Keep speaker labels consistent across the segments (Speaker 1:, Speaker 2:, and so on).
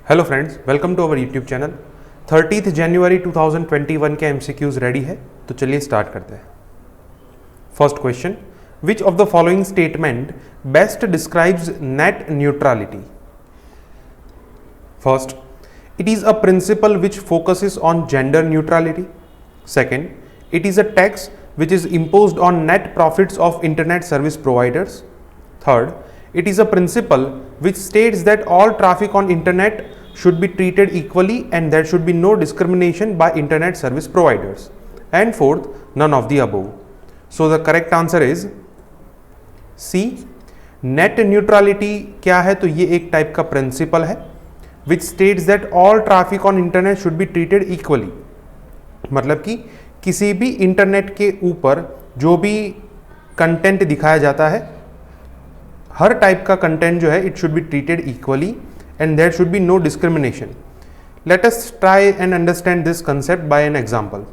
Speaker 1: Hello friends, welcome to our YouTube channel. 30 जनवरी 2021 के MCQs ready है, तो चलिए स्टार्ट करते हैं। First question, which of the following statement best describes net neutrality? First, it is a principle which focuses on gender neutrality. Second, it is a tax which is imposed on net profits of internet service providers. Third, it is a principle which states that all traffic on internet should be treated equally and there should be no discrimination by internet service providers. And fourth, none of the above. So the correct answer is C. Net neutrality क्या है? तो ये एक type का principal है which states that all traffic on internet should be treated equally. मतलब कि किसी भी इंटरनेट के ऊपर जो भी कंटेंट दिखाया जाता है, हर टाइप का कंटेंट जो है it should be treated equally and there should be no discrimination. Let us try and understand this concept by an example.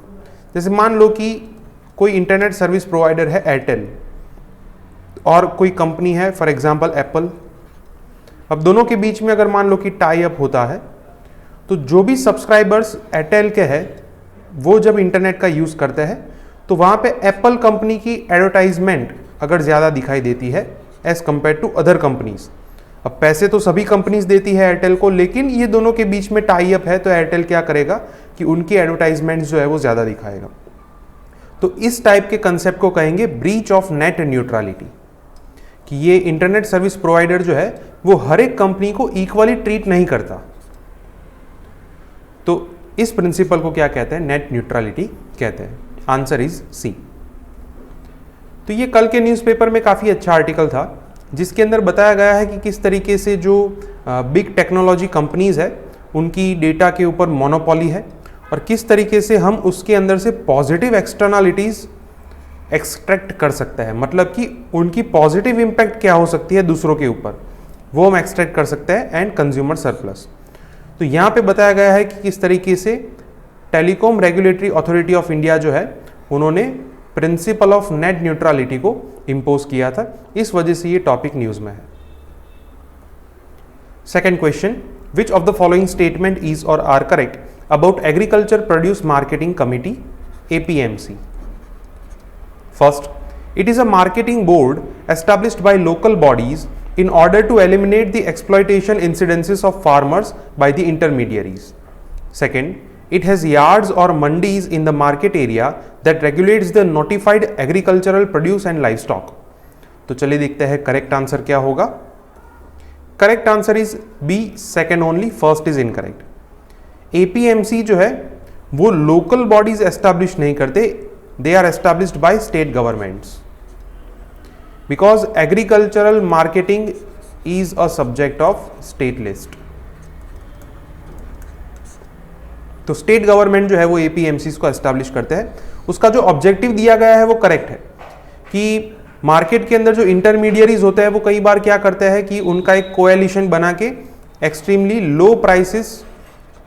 Speaker 1: जैसे मान लो कि कोई इंटरनेट सर्विस प्रोवाइडर है एयरटेल और कोई कंपनी है फॉर एग्जांपल एप्पल. अब दोनों के बीच में अगर मान लो कि टाई अप होता है, तो जो भी सब्सक्राइबर्स एयरटेल के हैं वो जब इंटरनेट का यूज़ करते हैं तो वहाँ पे एप्पल कंपनी की एडवर्टाइजमेंट अगर ज़्यादा दिखाई देती है as compare to other companies. अब पैसे तो सभी कंपनीज देती है एयरटेल को, लेकिन ये दोनों के बीच में टाई अप है तो एयरटेल क्या करेगा कि उनकी एडवर्टाइजमेंट जो है वो ज़्यादा दिखाएगा. तो इस टाइप के कंसेप्ट को कहेंगे ब्रीच ऑफ नेट न्यूट्रलिटी, कि ये इंटरनेट सर्विस प्रोवाइडर जो है वो हर एक कंपनी को इक्वली ट्रीट नहीं करता. तो इस प्रिंसिपल को क्या कहते हैं? नेट न्यूट्रलिटी कहते हैं. Answer is C. तो ये कल के न्यूज़पेपर में काफ़ी अच्छा आर्टिकल था जिसके अंदर बताया गया है कि किस तरीके से जो बिग टेक्नोलॉजी कंपनीज है उनकी डेटा के ऊपर मोनोपोली है और किस तरीके से हम उसके अंदर से पॉजिटिव एक्सटर्नलिटीज़ एक्सट्रैक्ट कर सकते हैं. मतलब कि उनकी पॉजिटिव इंपैक्ट क्या हो सकती है दूसरों के ऊपर, वो हम एक्सट्रैक्ट कर सकते हैं एंड कंज्यूमर सरप्लस. तो यहाँ पे बताया गया है कि किस तरीके से telecom regulatory authority of India जो है उन्होंने प्रिंसिपल ऑफ नेट न्यूट्रलिटी को इम्पोज किया था. इस वजह से ये टॉपिक न्यूज में है. Second question, which of the following statement is or are correct about agriculture produce marketing committee APMC? First, it is a marketing board established by local bodies in order to eliminate the exploitation incidences of farmers by the intermediaries. Second, it has yards or mandis in the market area that regulates the notified agricultural produce and livestock. तो चलिए देखते हैं correct answer क्या होगा. Correct answer is B, second only, first is incorrect. APMC जो है वो local bodies establish नहीं करते, they are established by state governments because agricultural marketing is a subject of state list. तो स्टेट गवर्नमेंट जो है वो APMCs को एस्टैब्लिश करते हैं. उसका जो ऑब्जेक्टिव दिया गया है वो करेक्ट है कि मार्केट के अंदर जो इंटरमीडियरीज होते हैं वो कई बार क्या करते हैं कि उनका एक कोएलिशन बना के एक्सट्रीमली लो प्राइसेस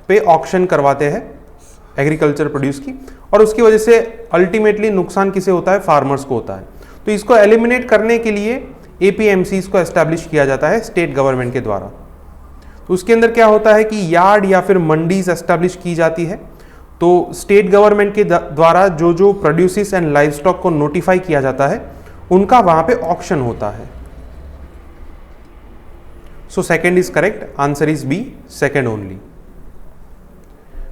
Speaker 1: पे ऑक्शन करवाते हैं एग्रीकल्चर प्रोड्यूस की, और उसकी वजह से अल्टीमेटली नुकसान किसे होता है? फार्मर्स को होता है. तो इसको एलिमिनेट करने के लिए APMCs को एस्टैब्लिश किया जाता है स्टेट गवर्नमेंट के द्वारा. तो उसके अंदर क्या होता है कि यार्ड या फिर मंडीज एस्टैब्लिश की जाती है. तो स्टेट गवर्नमेंट के द्वारा जो जो प्रोड्यूसेस एंड लाइव स्टॉक को नोटिफाई किया जाता है उनका वहां पे ऑक्शन होता है. So second is correct. Answer is B, second only.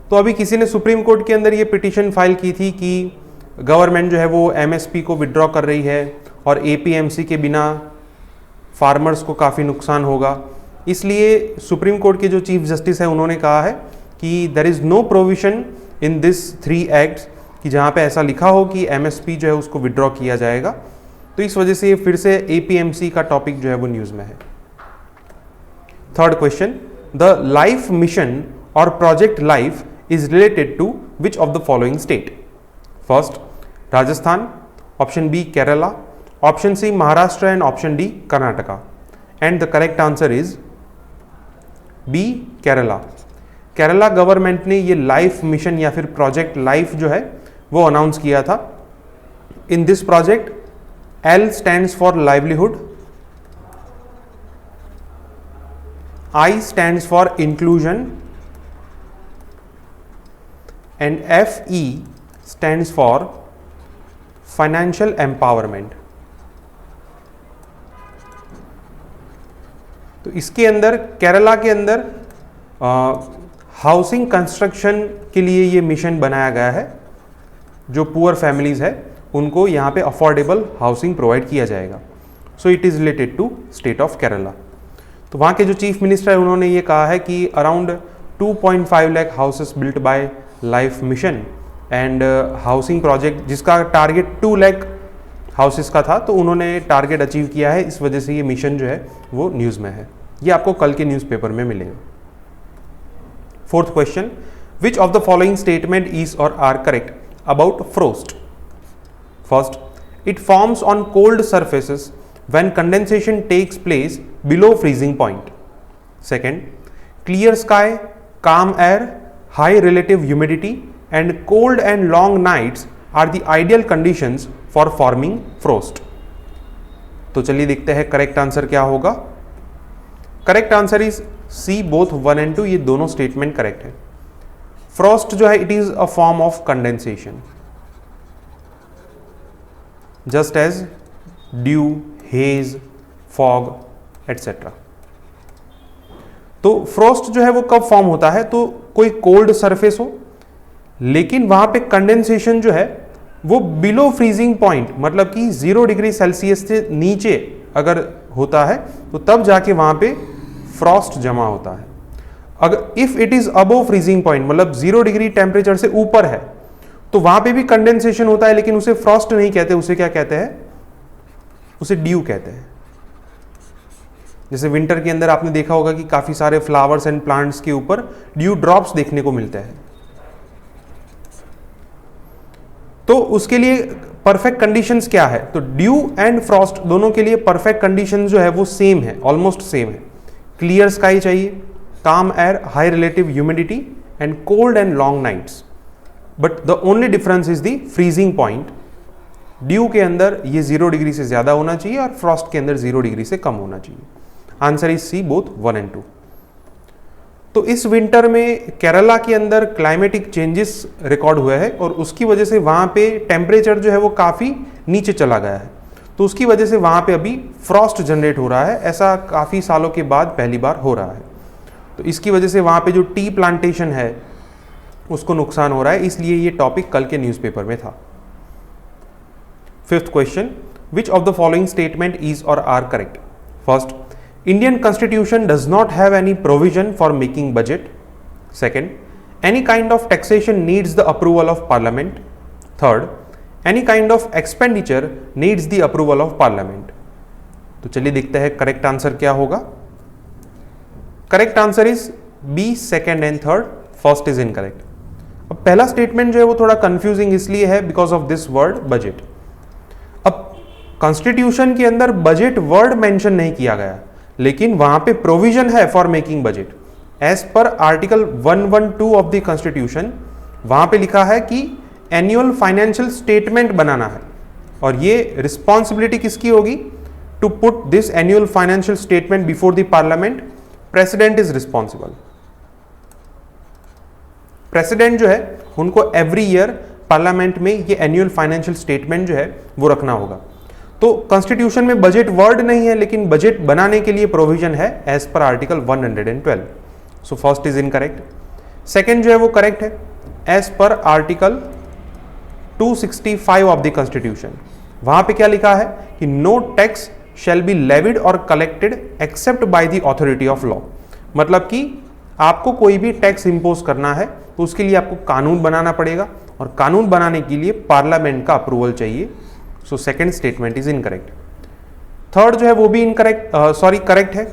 Speaker 1: तो अभी किसी ने सुप्रीम कोर्ट के अंदर ये पिटीशन फाइल की थी कि गवर्नमेंट जो है वो MSP को विड्रॉ कर रही है और APMC के बिना फार्मर्स को काफ़ी नुकसान होगा. इसलिए सुप्रीम कोर्ट के जो चीफ जस्टिस है उन्होंने कहा है कि there is no provision in this 3 acts कि जहाँ पे ऐसा लिखा हो कि MSP जो है उसको विड्रॉ किया जाएगा. तो इस वजह से फिर से APMC का टॉपिक जो है वो न्यूज़ में है. Third question, the life mission or project life is related to which of the following state? First, Rajasthan, option B Kerala, option C Maharashtra and option D Karnataka. And the correct answer is B Kerala. Kerala government ने ये life mission या फिर project life जो है वो announce किया था. In this project L stands for livelihood, I stands for inclusion and FE stands for financial empowerment. तो इसके अंदर केरला के अंदर हाउसिंग कंस्ट्रक्शन के लिए ये मिशन बनाया गया है। जो पुअर फैमिलीज है उनको यहाँ पे अफोर्डेबल हाउसिंग प्रोवाइड किया जाएगा। So it is related to state of Kerala. तो वहाँ के जो चीफ मिनिस्टर है उन्होंने ये कहा है कि around 2.5 lakh houses built by life mission and housing project जिसका टारगेट 2 लाख हाउसेस का था, तो उन्होंने टारगेट अचीव किया है। इस वजह से ये मिशन जो है वो न्यूज़ में है। ये आपको कल के न्यूज़पेपर में मिलेगा। Fourth question, which of the following statement is or are correct about frost? First, it forms on cold surfaces when condensation takes place below freezing point. Second, clear sky, calm air, high relative humidity and cold and long nights are the ideal conditions for forming frost. तो चलिए देखते हैं correct answer क्या होगा। Correct answer is C, both 1 and 2, ये दोनों statement correct है। Frost जो है it is a form of condensation, just as dew, haze, fog, etc. तो फ्रॉस्ट जो है वो कब फॉर्म होता है? तो कोई कोल्ड सरफेस हो लेकिन वहां पे कंडेंसेशन जो है वो बिलो फ्रीजिंग पॉइंट, मतलब कि 0 डिग्री सेल्सियस से नीचे अगर होता है तो तब जाके वहां पे फ्रॉस्ट जमा होता है। अगर if it is above freezing point, मतलब 0 डिग्री टेम्परेचर से ऊपर है, तो वहां पे भी कंडेंसेशन होता है लेकिन उसे फ्रॉस्ट नहीं कहते, उसे क्या कहते हैं? उसे ड्यू कहते हैं। जैसे विंटर के अंदर आपने देखा होगा कि काफी सारे फ्लावर्स एंड प्लांट्स के ऊपर ड्यू ड्रॉप्स देखने को मिलते हैं। तो उसके लिए परफेक्ट कंडीशंस क्या है? तो ड्यू एंड फ्रॉस्ट दोनों के लिए परफेक्ट कंडीशन जो है वो सेम है, ऑलमोस्ट सेम है। क्लियर स्काई चाहिए, calm air, high relative humidity and cold and long nights. But the only difference is the freezing point. Dew के अंदर ये 0 डिग्री से ज्यादा होना चाहिए और फ्रॉस्ट के अंदर 0 डिग्री से कम होना चाहिए। Answer is C, both 1 and 2। तो इस विंटर में केरला के अंदर क्लाइमेटिक चेंजेस रिकॉर्ड हुए हैं और उसकी वजह से वहां पे टेम्परेचर जो है वो काफी नीचे चला गया है। तो उसकी वजह से वहां पे अभी फ्रॉस्ट जनरेट हो रहा है। ऐसा काफी सालों के बाद पहली बार हो रहा है। तो इसकी वजह से वहां पे जो टी प्लांटेशन है उसको नुकसान हो रहा है, इसलिए ये टॉपिक कल के न्यूज़पेपर में था। Fifth question, which of the following statement is or are correct? First, Indian constitution does not have any provision for making budget. Second, any kind of taxation needs the approval of parliament. Third, any kind of expenditure needs the approval of parliament. तो चलिए देखते हैं correct answer क्या होगा। Correct answer is B, second and third. First is incorrect. अब पहला statement जो है वो थोड़ा कंफ्यूजिंग इसलिए है because of this word budget. अब कॉन्स्टिट्यूशन के अंदर बजट वर्ड मेंशन नहीं किया गया, लेकिन वहां पे प्रोविजन है for making budget. As per article 112 of the constitution वहां पे लिखा है कि एनुअल फाइनेंशियल स्टेटमेंट बनाना है और ये रिस्पॉन्सिबिलिटी किसकी होगी? To put this annual financial statement before the parliament, president is responsible. President जो है उनको एवरी ईयर पार्लियामेंट में ये एनुअल फाइनेंशियल स्टेटमेंट जो है वो रखना होगा। तो कॉन्स्टिट्यूशन में बजट वर्ड नहीं है लेकिन बजट बनाने के लिए प्रोविजन है as per article 112। So first is incorrect. Second जो है वो करेक्ट है, as per article 265 of the constitution. वहां पे क्या लिखा है कि no tax shall be levied or collected except by the authority of law. मतलब कि आपको कोई भी टैक्स इंपोज करना है तो उसके लिए आपको कानून बनाना पड़ेगा और कानून बनाने के लिए पार्लियामेंट का अप्रूवल चाहिए। So second statement is incorrect. Third जो है वो भी इनकरेक्ट, करेक्ट है।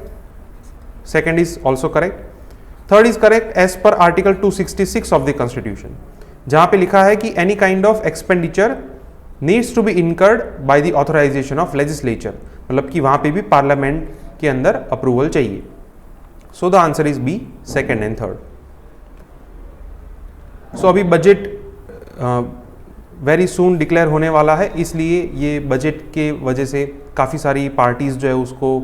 Speaker 1: Second is also correct. Third is correct as per article 266 of the constitution, जहां पे लिखा है कि any kind of expenditure needs to be incurred by the authorization of legislature, मतलब कि वहां पे भी पार्लियामेंट के अंदर अप्रूवल चाहिए। So the answer is B, second and third. So अभी बजट वेरी सून डिक्लेयर होने वाला है, इसलिए ये बजट के वजह से काफ़ी सारी पार्टीज़ जो है उसको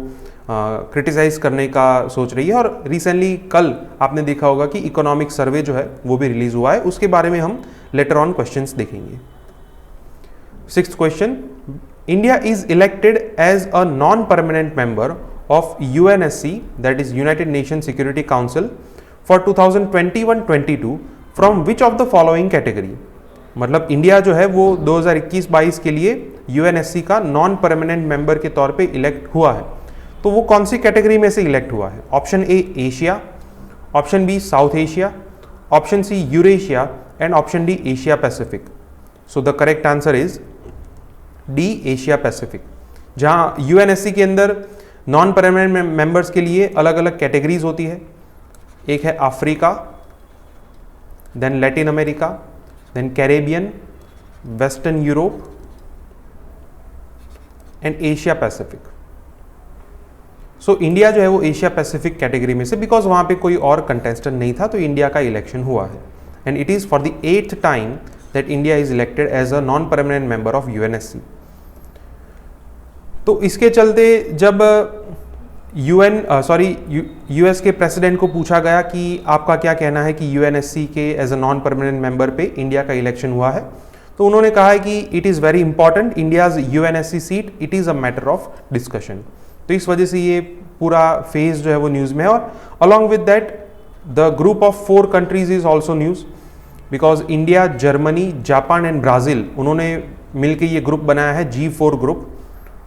Speaker 1: क्रिटिसाइज करने का सोच रही है। और रिसेंटली कल आपने देखा होगा कि इकोनॉमिक सर्वे जो है वो भी रिलीज हुआ है, उसके बारे में हम लेटर ऑन क्वेश्चंस देखेंगे। 6th question, India is elected as a non permanent member of UNSC, that is united nation security council, for 2021-22 from which of the following category. मतलब इंडिया जो है वो 2021-22 के लिए UNSC का नॉन परमानेंट मेंबर के तौर पे इलेक्ट हुआ है, तो वो कौन सी कैटेगरी में से इलेक्ट हुआ है? Option A Asia, option B South Asia, option C Eurasia and option D Asia Pacific. So the correct answer is D Asia Pacific, जहां UNSC के अंदर नॉन परमानेंट मेंबर्स के लिए अलग अलग कैटेगरीज होती है। एक है Africa, then Latin America, then Caribbean, western Europe and Asia Pacific. So India जो है वो एशिया पैसिफिक कैटेगरी में से, बिकॉज वहां पे कोई और कंटेस्टेंट नहीं था, तो इंडिया का इलेक्शन हुआ है। And it is for the 8th time that India is elected as a non permanent member of UNSC। तो इसके चलते जब US के प्रेसिडेंट को पूछा गया कि आपका क्या कहना है कि UNSC के as a non permanent member पे इंडिया का इलेक्शन हुआ है, तो उन्होंने कहा है कि it is very important, India's UNSC seat, it is a matter of discussion. तो इस वजह से ये पूरा फेज जो है वो न्यूज़ में है। और along with that the group of 4 countries is also news, because India, Germany, Japan and Brazil, उन्होंने मिलकर ये ग्रुप बनाया है G4 ग्रुप,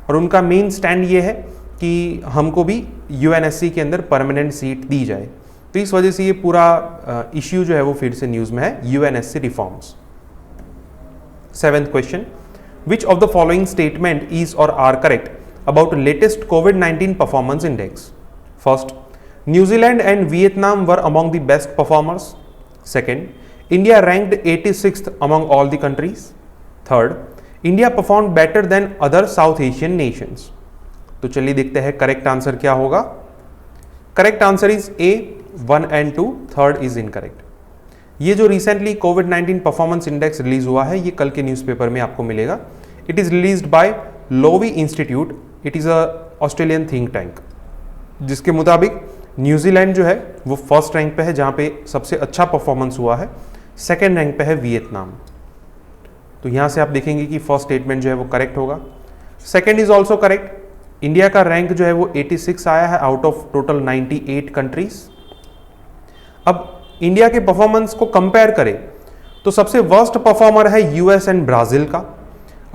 Speaker 1: और उनका मेन स्टैंड ये है कि हमको भी UNSC के अंदर परमानेंट सीट दी जाए। तो इस वजह से ये पूरा इश्यू जो है वो फिर से न्यूज़ में है, UNSC reforms. 7th question, which of the following statement is or are correct about latest COVID-19 performance index? First, New Zealand and Vietnam were among the best performers. Second, India ranked 86th among all the countries. Third, India performed better than other South Asian nations. तो चलिए देखते हैं correct answer क्या होगा। Correct answer is A, 1 and 2, third is incorrect. ये जो recently COVID-19 performance index release हुआ है, ये कल के न्यूज़पेपर में आपको मिलेगा। It is released by Loewi institute, it is a Australian think tank, जिसके मुताबिक न्यूजीलैंड जो है वो फर्स्ट रैंक पे है जहाँ पे सबसे अच्छा परफॉर्मेंस हुआ है। सेकेंड रैंक पे है वियतनाम। तो यहाँ से आप देखेंगे कि फर्स्ट स्टेटमेंट जो है वो करेक्ट होगा। Second is also correct. India का रैंक जो है वो 86 आया है आउट ऑफ टोटल 98 कंट्रीज। अब इंडिया के परफॉर्मेंस को कंपेयर करें तो सबसे वर्स्ट परफॉर्मर है US एंड ब्राज़ील का।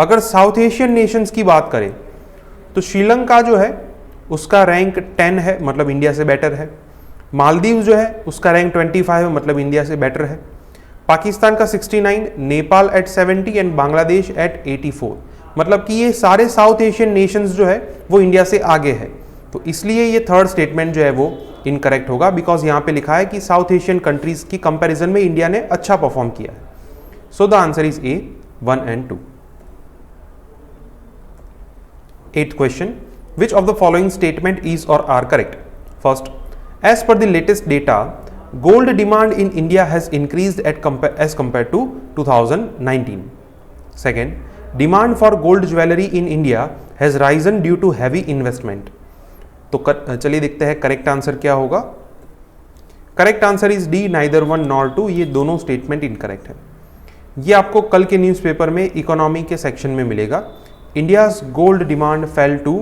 Speaker 1: अगर साउथ एशियन नेशंस की बात करें तो श्रीलंका जो है उसका रैंक 10 है, मतलब इंडिया से बेटर है। मालदीव जो है उसका रैंक 25 है, मतलब इंडिया से बेटर है। पाकिस्तान का 69, Nepal at 70 and Bangladesh at 84, मतलब कि ये सारे साउथ एशियन नेशंस जो है वो इंडिया से आगे है। तो इसलिए ये थर्ड स्टेटमेंट जो है वो इनकरेक्ट होगा, बिकॉज यहाँ पे लिखा है कि साउथ एशियन कंट्रीज की कंपैरिजन में इंडिया ने अच्छा परफॉर्म किया है। सो the answer is A, 1 and 2। 8th question, which of the following statement is or are correct? First, as per the latest data, gold demand in India has increased as compared to 2019. Second, demand for gold jewelry in India has risen due to heavy investment. तो चलिए देखते हैं correct answer क्या होगा। Correct answer is D, neither 1 nor 2। ये दोनों statement incorrect है। ये आपको कल के न्यूज़पेपर में इकोनॉमी के सेक्शन में मिलेगा। India's gold demand fell to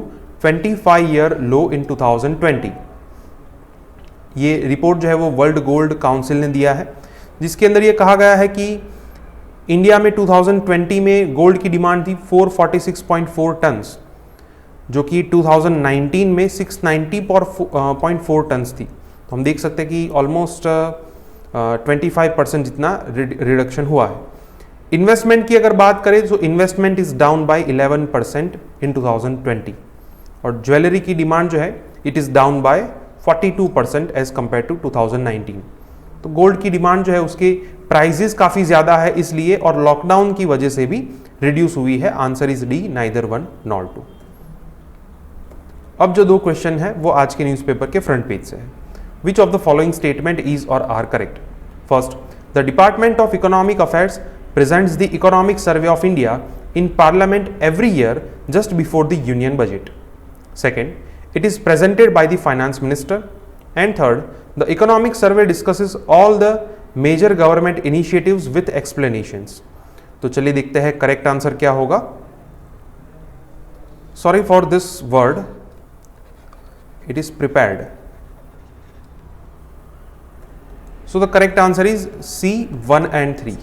Speaker 1: 25-year low in 2020। ये रिपोर्ट जो है वो वर्ल्ड गोल्ड काउंसिल ने दिया है, जिसके अंदर ये कहा गया है कि इंडिया में 2020 में गोल्ड की डिमांड थी 446.4 टन्स, जो कि 2019 में 690.4 टन्स थी। तो हम देख सकते हैं कि ऑलमोस्ट 25% जितना रिडक्शन हुआ है। इन्वेस्टमेंट की अगर बात करें तो investment is down by 11% in 2020, और ज्वेलरी की डिमांड जो है it is down by 42% as compare to 2019। तो गोल्ड की डिमांड जो है उसके प्राइजेस काफ़ी ज़्यादा है इसलिए, और लॉकडाउन की वजह से भी रिड्यूस हुई है। Answer is D, neither 1 nor 2। अब जो दो क्वेश्चन है वो आज के न्यूज़पेपर के फ्रंट पेज से है। Which of the following statement is or are correct? First, the department of economic affairs presents the economic survey of India in parliament every year just before the union budget. Second, It is presented by the finance minister. And third, the economic survey discusses all the major government initiatives with explanations. तो चलिए देखते हैं correct answer क्या होगा. Sorry for this word, it is prepared. So the correct answer is C, 1 and 3.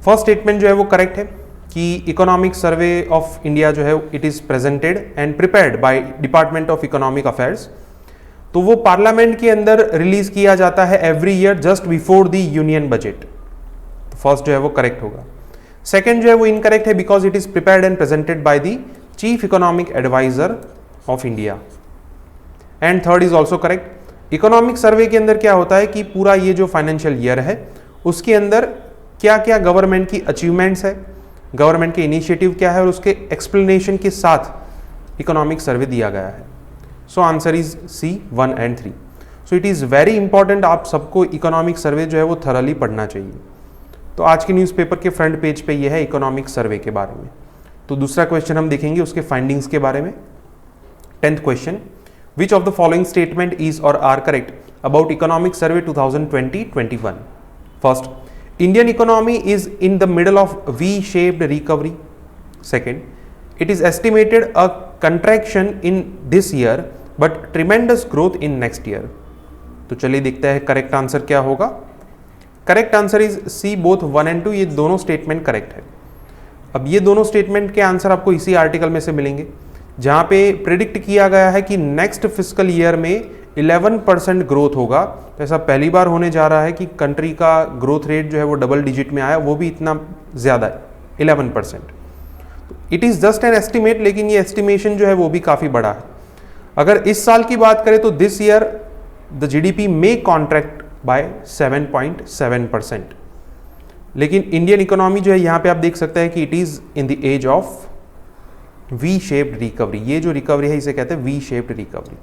Speaker 1: First statement जो है वो correct है कि इकोनॉमिक सर्वे ऑफ इंडिया जो है it is presented and prepared by department of economic affairs. तो वो parliament के अंदर रिलीज किया जाता है every year just before the union budget. तो फर्स्ट जो है वो करेक्ट होगा. सेकंड जो है वो इनकरेक्ट है because it is prepared and presented by the chief economic adviser of India. And third is also correct. Economic survey के अंदर क्या होता है कि पूरा ये जो फाइनेंशियल ईयर है उसके अंदर क्या क्या गवर्नमेंट की अचीवमेंट्स है, गवर्नमेंट के इनिशिएटिव क्या है और उसके एक्सप्लेनेशन के साथ इकोनॉमिक सर्वे दिया गया है. So answer is C, 1 and 3. So it is very important, आप सबको इकोनॉमिक सर्वे जो है वो थरली पढ़ना चाहिए. तो आज के न्यूज़पेपर के फ्रंट पेज पे ये है इकोनॉमिक सर्वे के बारे में. तो दूसरा क्वेश्चन हम देखेंगे उसके फाइंडिंग्स के बारे में. 10th question, which of the following statement is or are correct about economic survey 2020-21? First, Indian economy is in the middle of V-shaped recovery. Second, it is estimated a contraction in this year but tremendous growth in next year. तो चलिए देखते हैं correct answer क्या होगा. Correct answer is C, both 1 and 2. ये दोनों statement correct है. अब ये दोनों स्टेटमेंट के आंसर आपको इसी आर्टिकल में से मिलेंगे जहां पे प्रिडिक्ट किया गया है कि नेक्स्ट फिस्कल ईयर में 11% ग्रोथ होगा. तो ऐसा पहली बार होने जा रहा है कि कंट्री का ग्रोथ रेट जो है वो डबल डिजिट में आया, वो भी इतना ज़्यादा है 11%. It is just an estimate, लेकिन ये एस्टिमेशन जो है वो भी काफ़ी बड़ा है. अगर इस साल की बात करें तो दिस ईयर द जीडीपी में कॉन्ट्रैक्ट बाय 7.7%. लेकिन इंडियन इकोनॉमी जो है यहाँ पे आप देख सकते हैं कि it is in the age of V shaped recovery. ये जो रिकवरी है इसे कहते हैं वी शेप्ड रिकवरी.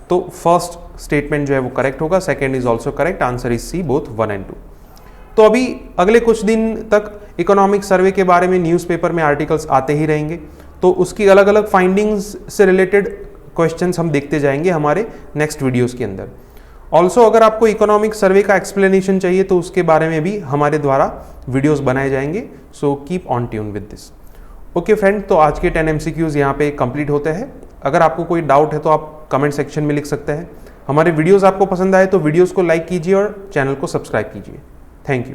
Speaker 1: तो फर्स्ट स्टेटमेंट जो है वो करेक्ट होगा. Second is also correct. Answer is C, both 1 and 2. तो अभी अगले कुछ दिन तक इकोनॉमिक सर्वे के बारे में न्यूज़पेपर में आर्टिकल्स आते ही रहेंगे. तो उसकी अलग अलग फाइंडिंग्स से रिलेटेड क्वेश्चंस हम देखते जाएंगे हमारे नेक्स्ट वीडियोस के अंदर. ऑल्सो अगर आपको इकोनॉमिक सर्वे का एक्सप्लेनेशन चाहिए तो उसके बारे में भी हमारे द्वारा वीडियोस बनाए जाएंगे. So keep on tune with this. Okay friend, तो आज के 10 MCQs यहाँ पे कंप्लीट होते हैं. अगर आपको कोई डाउट है तो आप कमेंट सेक्शन में लिख सकते हैं. हमारे वीडियोस आपको पसंद आए तो वीडियोस को लाइक कीजिए और चैनल को सब्सक्राइब कीजिए. Thank you.